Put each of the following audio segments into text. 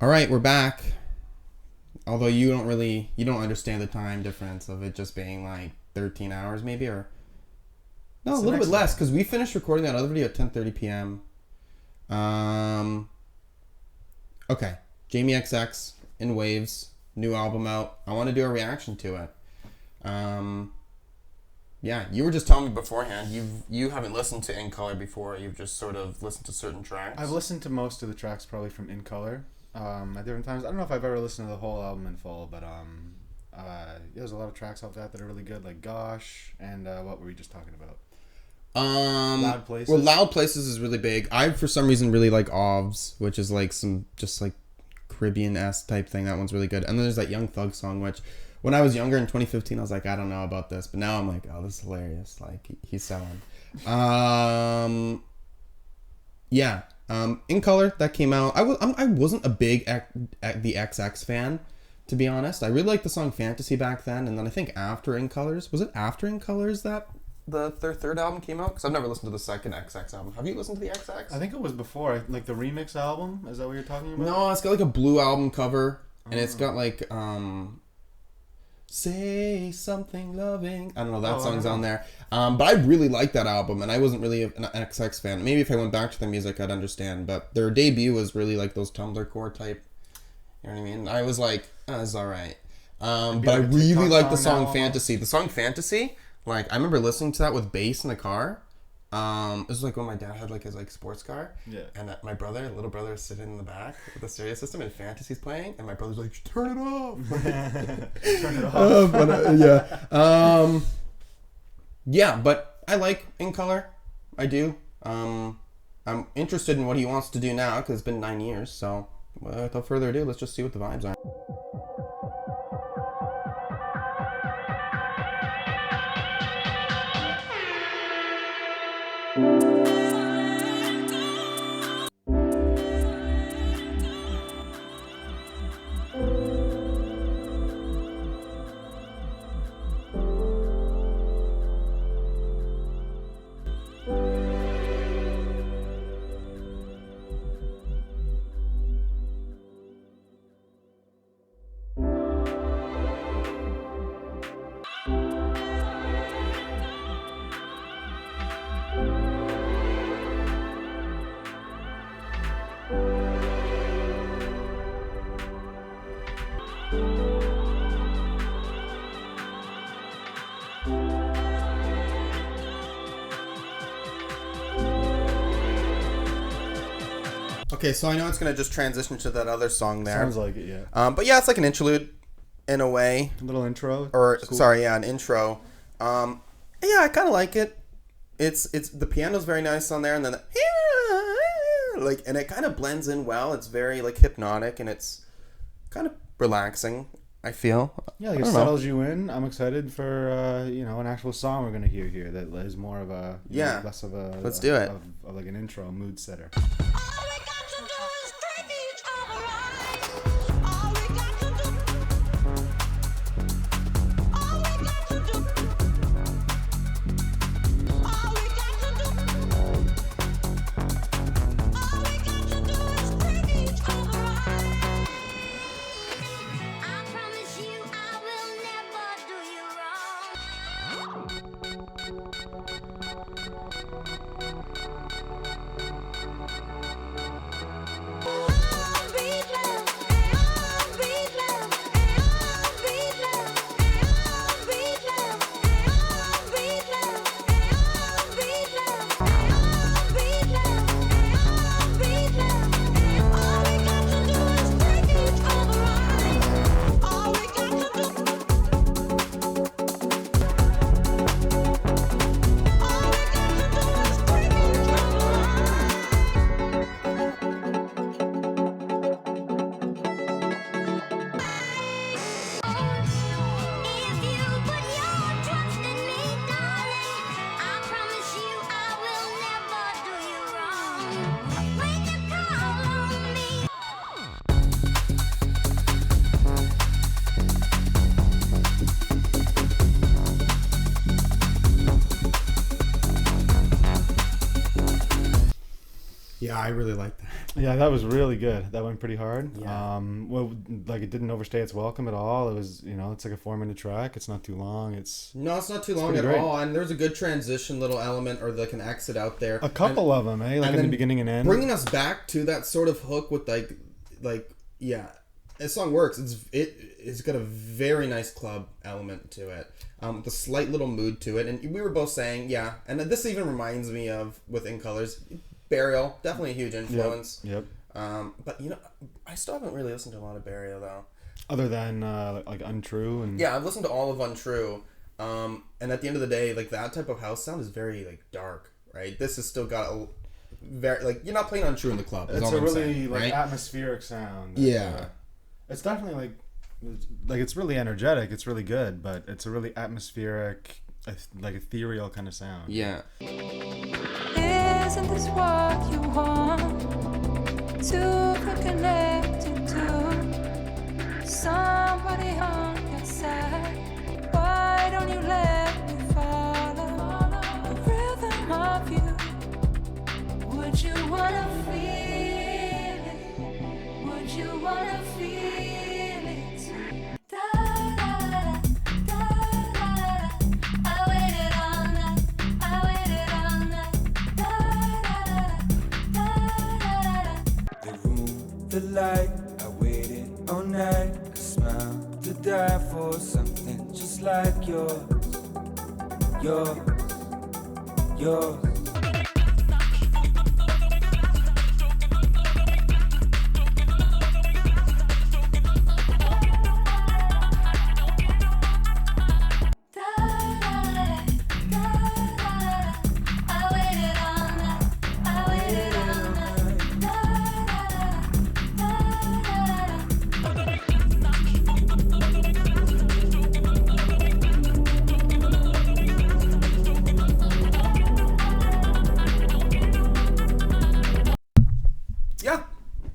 All right, we're back. Although you don't understand the time difference of it just being like 13 hours maybe, or no, a little bit less, because we finished recording that other video at 10:30 p.m. Okay, Jamie XX in Waves, new album out. I want to do a reaction to it. Yeah, you were just telling me beforehand you haven't listened to In Color before. You've just sort of listened to certain tracks. I've listened to most of the tracks probably from In Color at different times. I don't know if I've ever listened to the whole album in full, but there's a lot of tracks off that are really good, like Gosh and what were we just talking about? Loud Places. Well, Loud Places is really big. I, for some reason, really like Ovs, which is like some just like Caribbean-esque type thing. That one's really good. And then there's that Young Thug song, which when I was younger in 2015, I was like, I don't know about this. But now I'm like, oh, this is hilarious. Like, he's selling. Yeah. In Color, that came out. I wasn't a big the XX fan, to be honest. I really liked the song Fantasy back then. And then I think after In Colors, was it after In Colors that their third album came out? Because I've never listened to the second XX album. Have you listened to the XX? I think it was before, like the remix album. Is that what you're talking about? No, it's got like a blue album cover, and it's got like Say Something Loving. I don't know, that song's on there. But I really liked that album, and I wasn't really an XX fan. Maybe if I went back to the music, I'd understand. But their debut was really like those Tumblr core type. You know what I mean? I was like, oh, it's all right. But I really liked the song Fantasy. The song Fantasy. Like, I remember listening to that with bass in the car. It was like when my dad had like his like sports car. Yeah. And my little brother, is sitting in the back with the stereo system and Fantasy's playing, and my brother's like, turn it off. Turn it off. Yeah, but I like In Color. I do. I'm interested in what he wants to do now because it's been 9 years. So without further ado, let's just see what the vibes are. Okay, so I know it's going to just transition to that other song there. Sounds like it, yeah. But yeah, it's like an interlude in a way. A little intro. Or, cool. Sorry, yeah, an intro. Yeah, I kind of like it. It's the piano's very nice on there, and then and it kind of blends in well. It's very like hypnotic, and it's kind of relaxing, I feel. Yeah, like it settles you in. I'm excited for an actual song we're going to hear here that is more of a less of a let's do it. Of like an intro, mood setter. Yeah, I really like that. Yeah, that was really good. That went pretty hard. Yeah. Well, like it didn't overstay its welcome at all. It was, it's like a 4-minute track. It's not too long. No, it's not too long at great. all, and there's a good transition little element or like an exit out there. A couple of them, eh? Like in the beginning and end. Bringing us back to that sort of hook with yeah, this song works. It's got a very nice club element to it, with a slight little mood to it, and we were both saying yeah, and this even reminds me of with In Colors. Burial, definitely a huge influence. Yep. But I still haven't really listened to a lot of Burial though. Other than like Untrue and yeah, I've listened to all of Untrue. And at the end of the day, like that type of house sound is very like dark, right? This has still got a very like you're not playing Untrue in the club. It's a really atmospheric sound. Yeah, it's definitely like it's really energetic. It's really good, but it's a really atmospheric, like ethereal kind of sound. Yeah. Isn't this what you want? To feel connected to somebody on your side. Why don't you let me follow the rhythm of you? Would you wanna feel it? Would you wanna feel it? Da, da, da, da, da. I waited all night. I waited all night. The light, I waited all night. A smile to die for, something just like yours. Yours.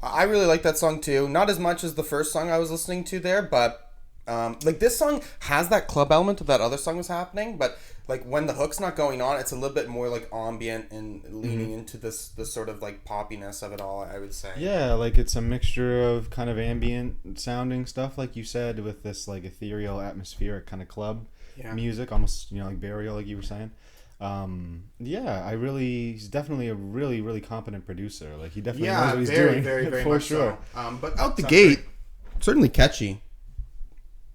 I really like that song too. Not as much as the first song I was listening to there, but like this song has that club element of that other song was happening, but like when the hook's not going on, it's a little bit more like ambient and leaning into this sort of like poppiness of it all, I would say. Yeah, like it's a mixture of kind of ambient sounding stuff, like you said, with this like ethereal, atmospheric kind of club music, almost like Burial, like you were saying. He's definitely a really, really competent producer. Like he definitely knows what he's doing. Very, very for much sure. So. But out the gate, certainly catchy.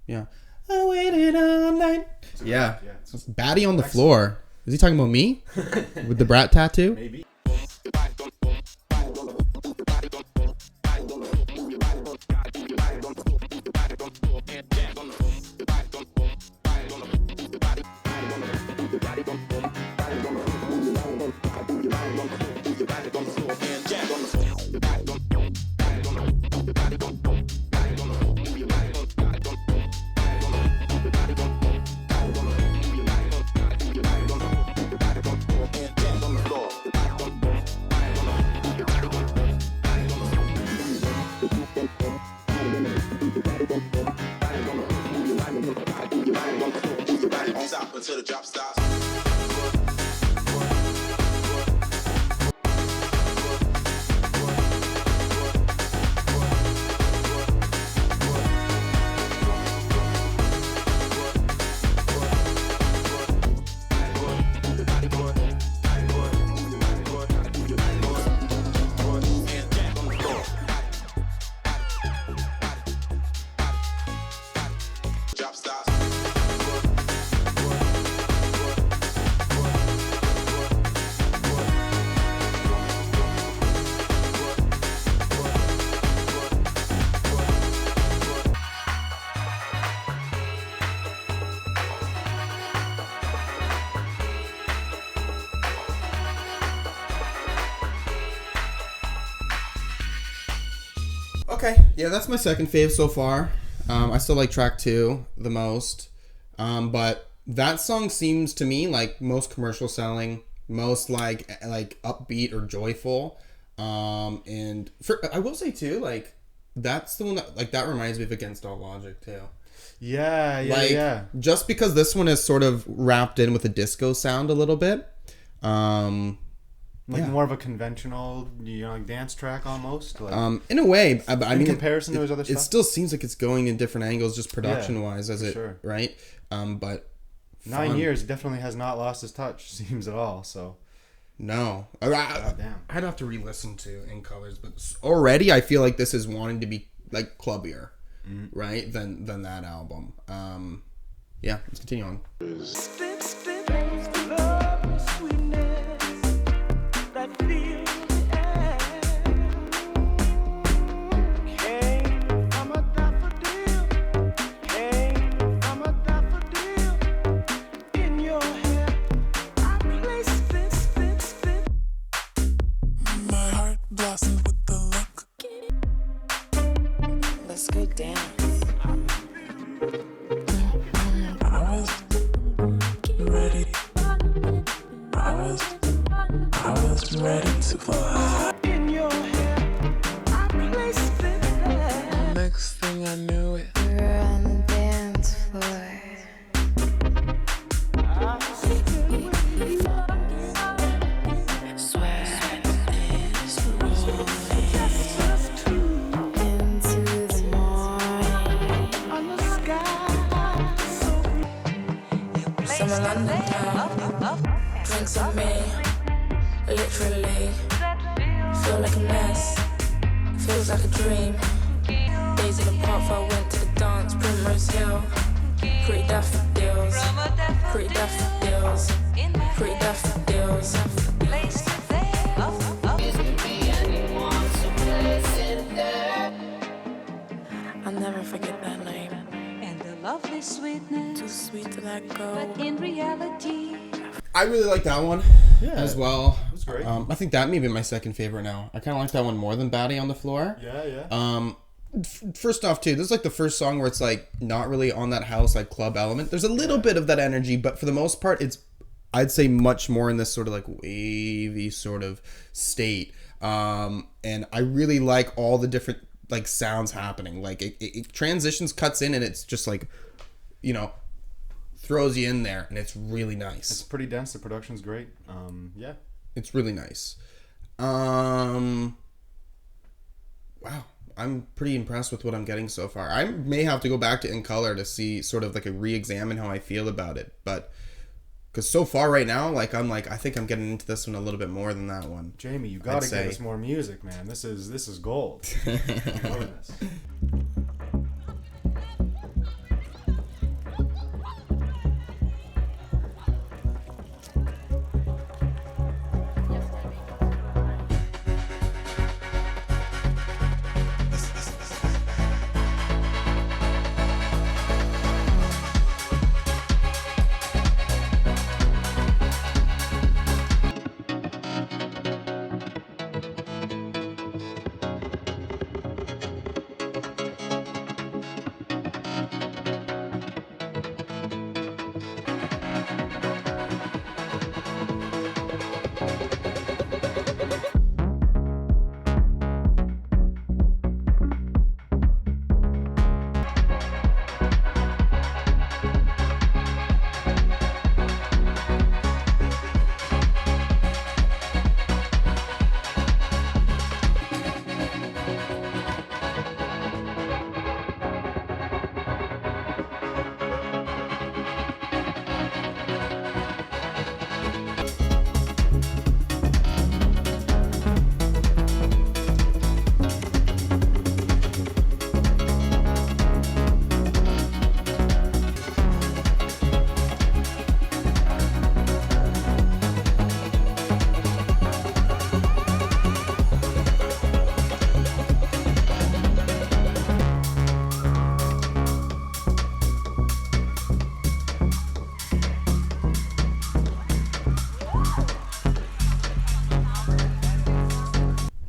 Yeah. I waited all night. Yeah. Baddy on the floor. Is he talking about me? With the brat tattoo? Maybe. Until the drop stops. Drop stops. Okay, yeah, that's my second fave so far. I still like track 2 the most. But that song seems to me like most commercial selling, most like upbeat or joyful. And I will say too, like that's the one that reminds me of Against All Logic too. Yeah. Just because this one is sort of wrapped in with a disco sound a little bit. Like Yeah. more of a conventional, like dance track almost. Like, In a way, I mean, comparison to his other it stuff? still seems like it's going in different angles, just production wise, as for it sure. right. But 9 fun. years, he definitely has not lost his touch. Seems at all. So No, damn. I'd have to re-listen to In Colors, but already I feel like this is wanting to be like clubbier, right? Than that album. Yeah, let's continue on. My heart blossomed with the look. Let's go dance. I was ready. I was ready to fly. Next thing I knew it. We're on the dance floor. Swear it's rolling into the morning. Summer London town. Drinks on me. Literally. Feel like a mess. Feels like a dream. Days in the park, I went to the dance. Primrose Hill. Pretty daffodils. Pretty daffodils. Pretty daffodils. I'll never forget that name. And the lovely sweetness, Too sweet to let go. but in reality, I really like that one as well. That's great. I think that may be my second favorite now. I kind of like that one more than Baddy on the Floor. Yeah. First off, too, this is like the first song where it's like not really on that house like club element. There's a little bit of that energy, but for the most part, it's I'd say much more in this sort of like wavy sort of state. And I really like all the different like sounds happening. Like it transitions, cuts in, and it's just like, throws you in there, and it's really nice. It's pretty dense. The production's great. Yeah. It's really nice. Wow. I'm pretty impressed with what I'm getting so far. I may have to go back to In Color to see sort of like a re-examine how I feel about it. But because so far right now, I think I'm getting into this one a little bit more than that one. Jamie, you gotta give us more music, man. This is gold. I'm loving this.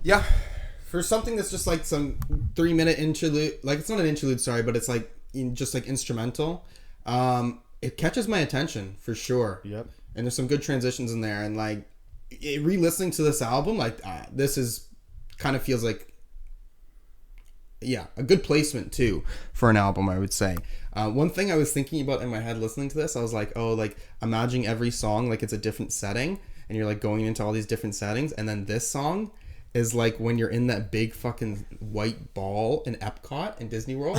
Yeah. For something that's just like some 3-minute interlude, like it's not an interlude, sorry, but it's like just like instrumental. It catches my attention for sure. Yep. And there's some good transitions in there, and like re-listening to this album, this is kind of feels like a good placement too for an album, I would say. One thing I was thinking about in my head listening to this, I was like, imagining every song like it's a different setting. and you're like going into all these different settings, and then this song is like when you're in that big fucking white ball in Epcot in Disney World,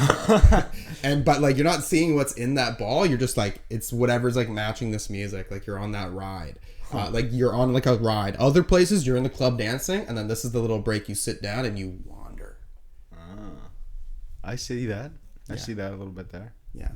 but like you're not seeing what's in that ball. You're just like, it's whatever's like matching this music. Like you're on that ride, like you're on like a ride. Other places you're in the club dancing, and then this is the little break. You sit down and you wander. I see that. I see that a little bit there. Yeah.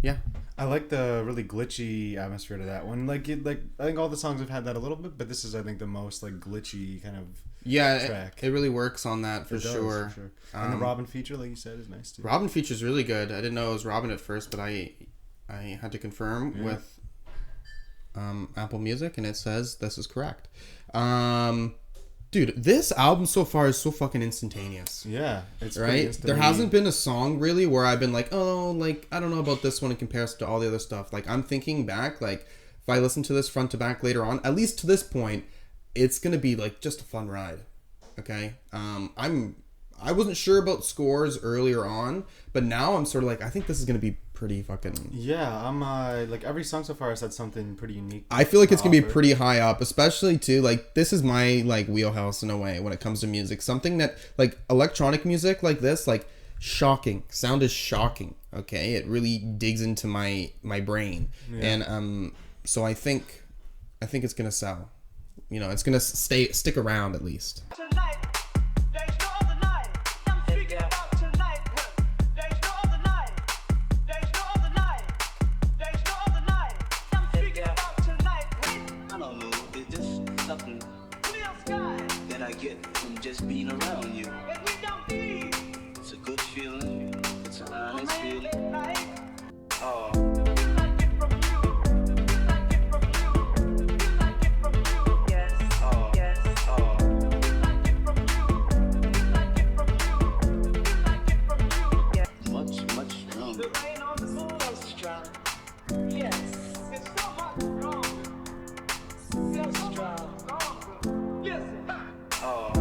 Yeah. I like the really glitchy atmosphere to that one. Like I think all the songs have had that a little bit, but this is, I think, the most like glitchy kind of track. It really works on that for It does, sure. for sure. And the Robyn feature, like you said, is nice too. Robyn feature's really good. I didn't know it was Robyn at first, but I had to confirm with Apple Music, and it says this is correct. Dude, this album so far is so fucking instantaneous. Yeah, it's right. There hasn't been a song really where I've been like, oh, like I don't know about this one in comparison to all the other stuff. Like I'm thinking back, like if I listen to this front to back later on, at least to this point, it's gonna be like just a fun ride. Okay. I wasn't sure about scores earlier on, but now I'm sort of like, I think this is gonna be pretty fucking. Yeah, I'm like every song so far has had something pretty unique. I feel like it's gonna be pretty high up, especially too. Like this is my like wheelhouse in a way when it comes to music. Something that like electronic music like this, like shocking sound is shocking. Okay, it really digs into my brain, and so I think it's gonna sell. You know, it's gonna stick around at least. Just being around you. It's a good feeling. It's an honest feeling. Oh. Much stronger. Yes. It's so much stronger. So strong. Listen. Oh.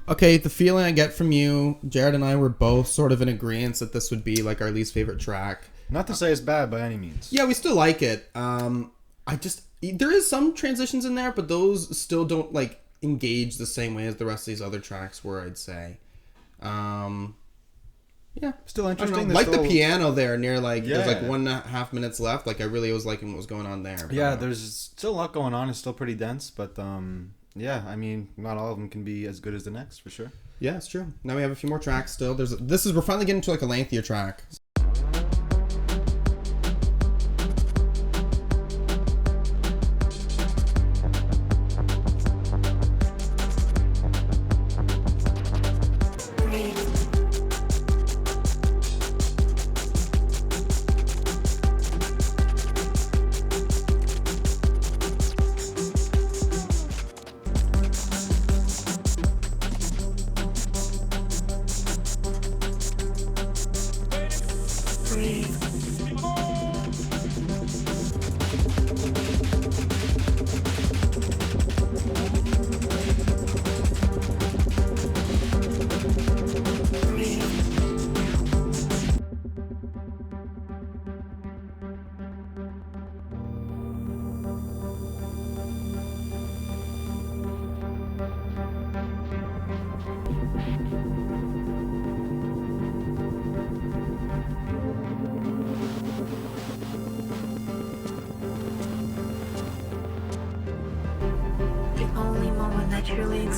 Okay, the feeling I get from you, Jared and I were both sort of in agreement that this would be like our least favorite track. Not to say it's bad by any means. Yeah, we still like it. There is some transitions in there, but those still don't like engage the same way as the rest of these other tracks were, I'd say. Yeah, still interesting. Like the piano there near there's like 1.5 minutes left. Like I really was liking what was going on there. Yeah, there's still a lot going on. It's still pretty dense, but yeah, I mean, not all of them can be as good as the next, for sure. Yeah, it's true. Now we have a few more tracks still. We're finally getting to like a lengthier track.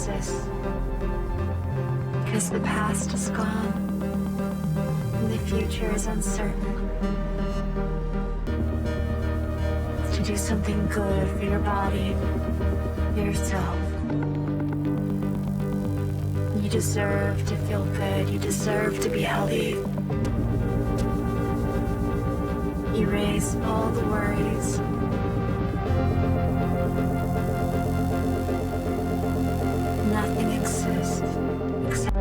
exists. Because the past is gone and the future is uncertain. To do something good for your body, for yourself. You deserve to feel good. You deserve to be healthy. Erase all the worries. Nothing exists except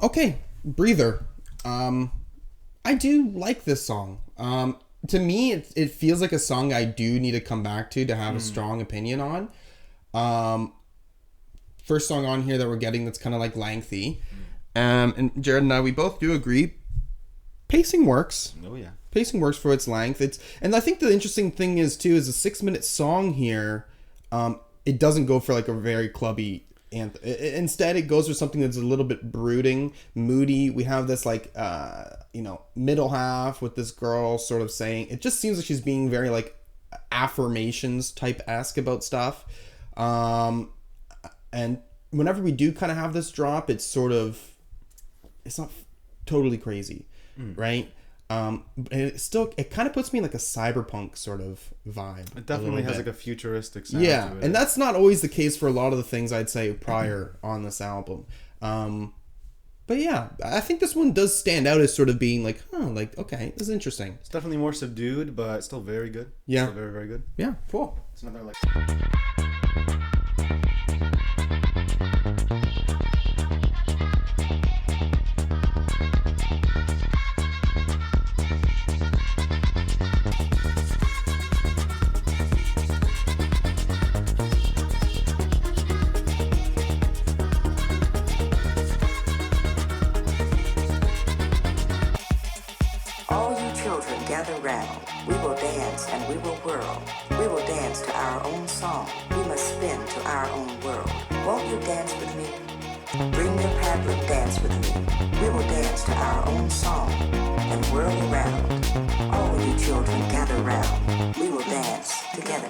Okay, Breather. I do like this song. To me, it feels like a song I do need to come back to have a strong opinion on. First song on here that we're getting that's kind of like lengthy. And Jared and I, we both do agree. Pacing works. Oh yeah. Pacing works for its length. And I think the interesting thing is too is a 6-minute song here. It doesn't go for like a very clubby anthem. Instead, it goes for something that's a little bit brooding, moody. We have this like middle half with this girl sort of saying. It just seems like she's being very like affirmations type esque about stuff. And whenever we do kind of have this drop, it's not totally crazy, right? And it kind of puts me in like a cyberpunk sort of vibe. It definitely has like a futuristic sound to it. And that's not always the case for a lot of the things I'd say prior on this album. But yeah, I think this one does stand out as sort of being like, okay, this is interesting. It's definitely more subdued, but still very good. Yeah. Still very, very good. Yeah, cool. It's another like... All you children gather round. We will dance and we will whirl. We will dance to our own song. We must spin to our own world. Won't you dance with me? Bring your paddling, dance with me. We will dance to our own song and whirl around. All you children gather round. We will dance together.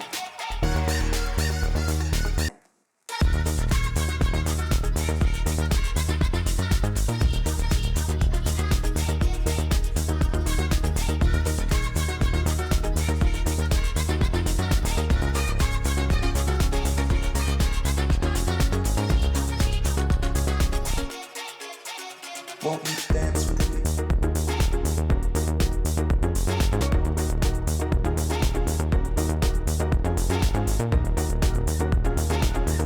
Won't you dance with me?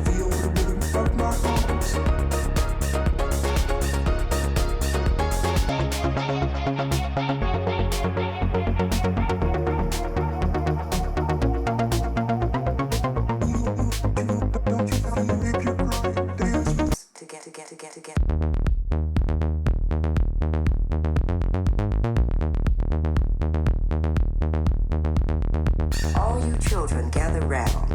Feel the rhythm of my arms. Don't you feel if you're right? Dance together. All you children gather round.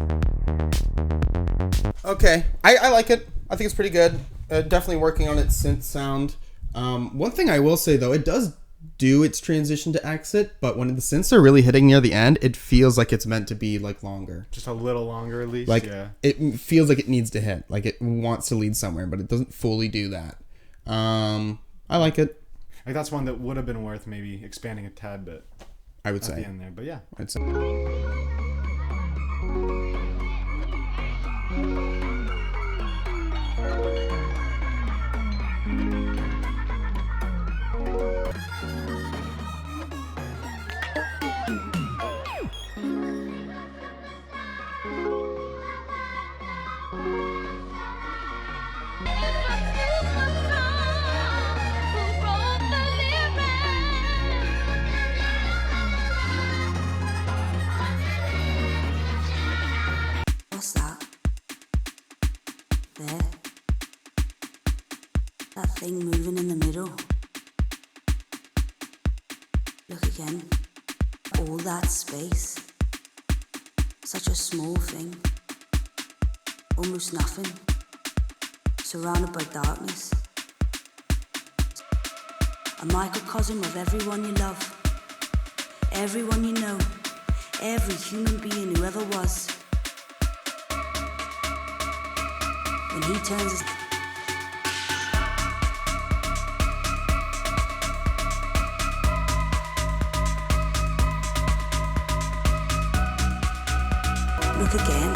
Okay, I like it. I think it's pretty good. Definitely working on its synth sound. One thing I will say though, it does do its transition to exit, but when the synths are really hitting near the end, it feels like it's meant to be like longer. Just a little longer at least. Like yeah. It feels like it needs to hit, like it wants to lead somewhere, but it doesn't fully do that. I like it. Like that's one that would have been worth maybe expanding a tad bit. I I would at say. the end there. But yeah. I'd say. What's that? There. That thing moving in the middle. Look again. All that space. Such a small thing. Almost nothing. Surrounded by darkness. A microcosm of everyone you love. Everyone you know. Every human being who ever was. When he turns his... Look again.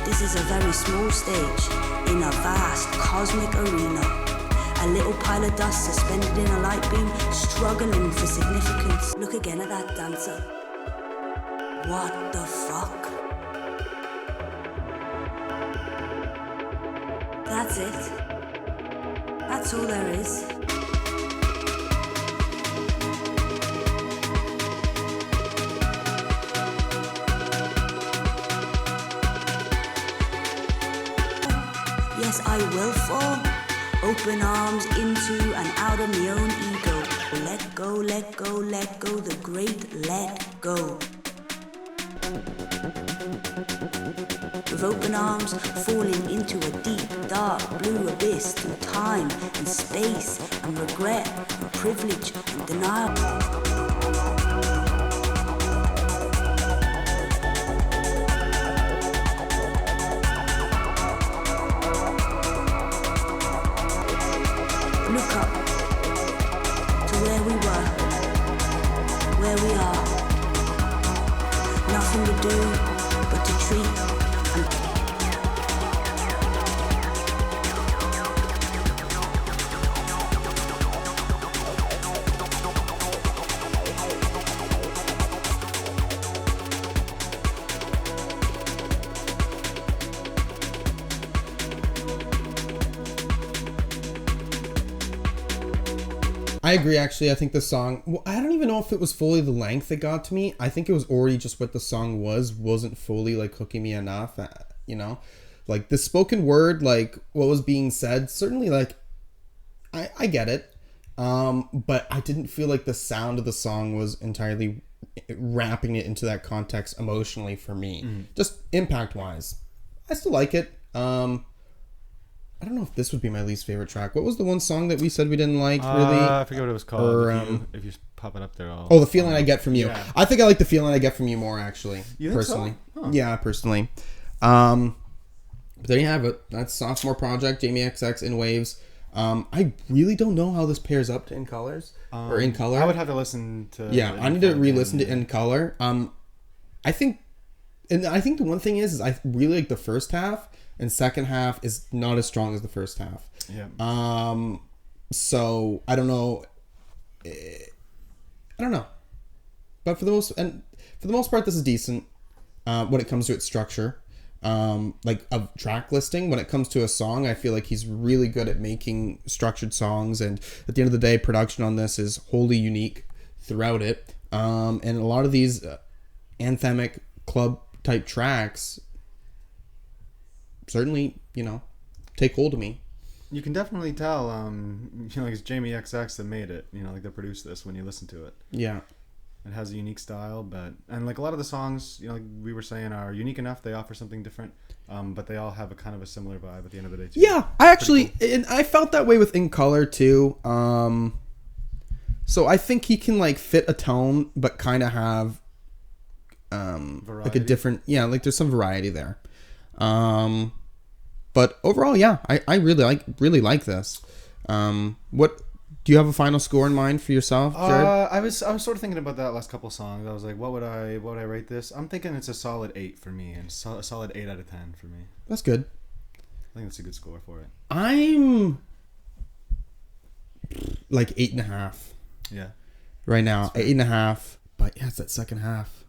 This is a very small stage in a vast cosmic arena. A little pile of dust suspended in a light beam, struggling for significance. Look again at that dancer. What the fuck? That's it. That's all there is. Yes, I will fall. Open arms into and out of my own ego. Let go, let go, let go, the great let go. With open arms falling into a deep, dark blue abyss through time and space and regret and privilege and denial. Look up to where we were, where we are. Nothing to do but to treat and I agree, actually. I think the song... Well, I don't even know if it was fully the length that got to me. I think it was already just what the song wasn't fully, like, hooking me enough, you know? Like, the spoken word, like, what was being said, certainly, like, I get it. But I didn't feel like the sound of the song was entirely wrapping it into that context emotionally for me. Just impact-wise. I still like it. I don't know if this would be my least favorite track. What was the one song that we said we didn't like, really? I forget what it was called. Or, if you pop it up there, The Feeling I Get From You. Yeah. I think I like The Feeling I Get From You more, actually. You think personally. so? Huh. Yeah, personally. But there you have it. That's Sophomore Project, Jamie XX, In Waves. I really don't know how this pairs up to In Colors. Or In Color. I would have to listen to... Yeah, I need to re-listen to In Color. I think the one thing is I really like the first half, and second half is not as strong as the first half. Yeah. So I don't know. But for the most part, this is decent. When it comes to its structure, like a track listing. When it comes to a song, I feel like he's really good at making structured songs, and at the end of the day, production on this is wholly unique throughout it. And a lot of these anthemic club type tracks certainly, take hold of me. You can definitely tell, it's Jamie XX that made it, that produced this when you listen to it. Yeah. It has a unique style, and like a lot of the songs, like we were saying, are unique enough. They offer something different, but they all have a kind of a similar vibe at the end of the day too. Yeah, I actually, cool. And I felt that way with In Color too. So I think he can like fit a tone, but kind of have like a different, like there's some variety there. But overall, yeah, I really like this. What Do you have a final score in mind for yourself, Jared? I was sort of thinking about that last couple songs. I was like, what would I rate this? I'm thinking it's a solid 8 for me, and a solid 8 out of 10 for me. That's good. I think that's a good score for it. I'm like 8.5. Yeah. Right now, 8.5. But yeah, it's that second half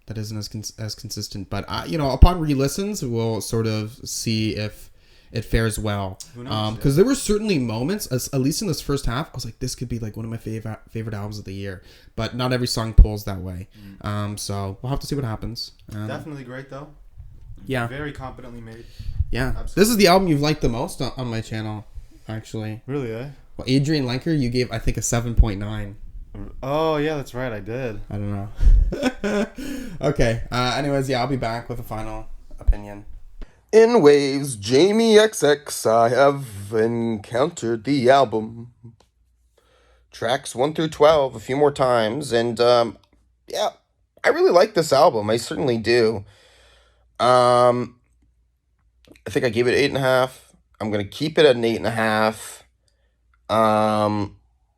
that isn't as consistent. But upon re-listens, we'll sort of see if it fares well. Who knows? Because there were certainly moments, at least in this first half, I was like, this could be like one of my favorite albums of the year. But not every song pulls that way. So we'll have to see what happens. Definitely great though. Yeah. Very competently made. Yeah. Absolutely. This is the album you've liked the most on my channel, actually. Really, eh? Well, Adrian Lenker, you gave, I think, a 7.9. Oh, yeah, that's right. I did. I don't know. Okay. Anyways, yeah, I'll be back with a final opinion. In Waves, Jamie XX, I have encountered the album. Tracks 1 through 12 a few more times. And, yeah, I really like this album. I certainly do. I think I gave it 8.5. I'm going to keep it at an 8.5.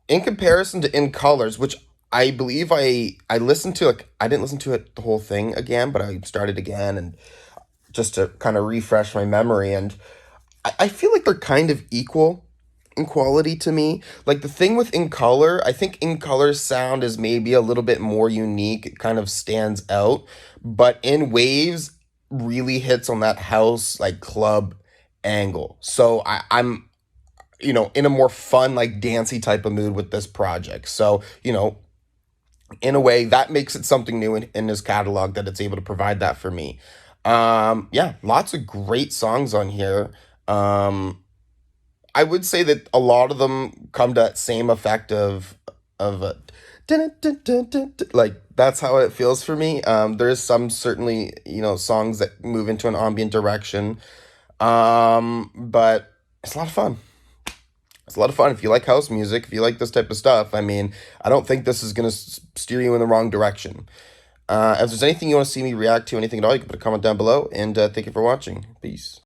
In comparison to In Colors, which I believe I listened to, I didn't listen to it the whole thing again, but I started again and just to kind of refresh my memory. And I feel like they're kind of equal in quality to me. Like the thing with In Color, I think In Color's sound is maybe a little bit more unique. It kind of stands out. But In Waves really hits on that house, like club angle. So I'm in a more fun, like dancey type of mood with this project. So, in a way that makes it something new in his catalog that it's able to provide that for me. Yeah, lots of great songs on here. I would say that a lot of them come to that same effect of like that's how it feels for me. There is some certainly, songs that move into an ambient direction. But it's a lot of fun. It's a lot of fun. If you like house music, if you like this type of stuff, I mean, I don't think this is going to steer you in the wrong direction. If there's anything you want to see me react to, anything at all, you can put a comment down below. And thank you for watching. Peace.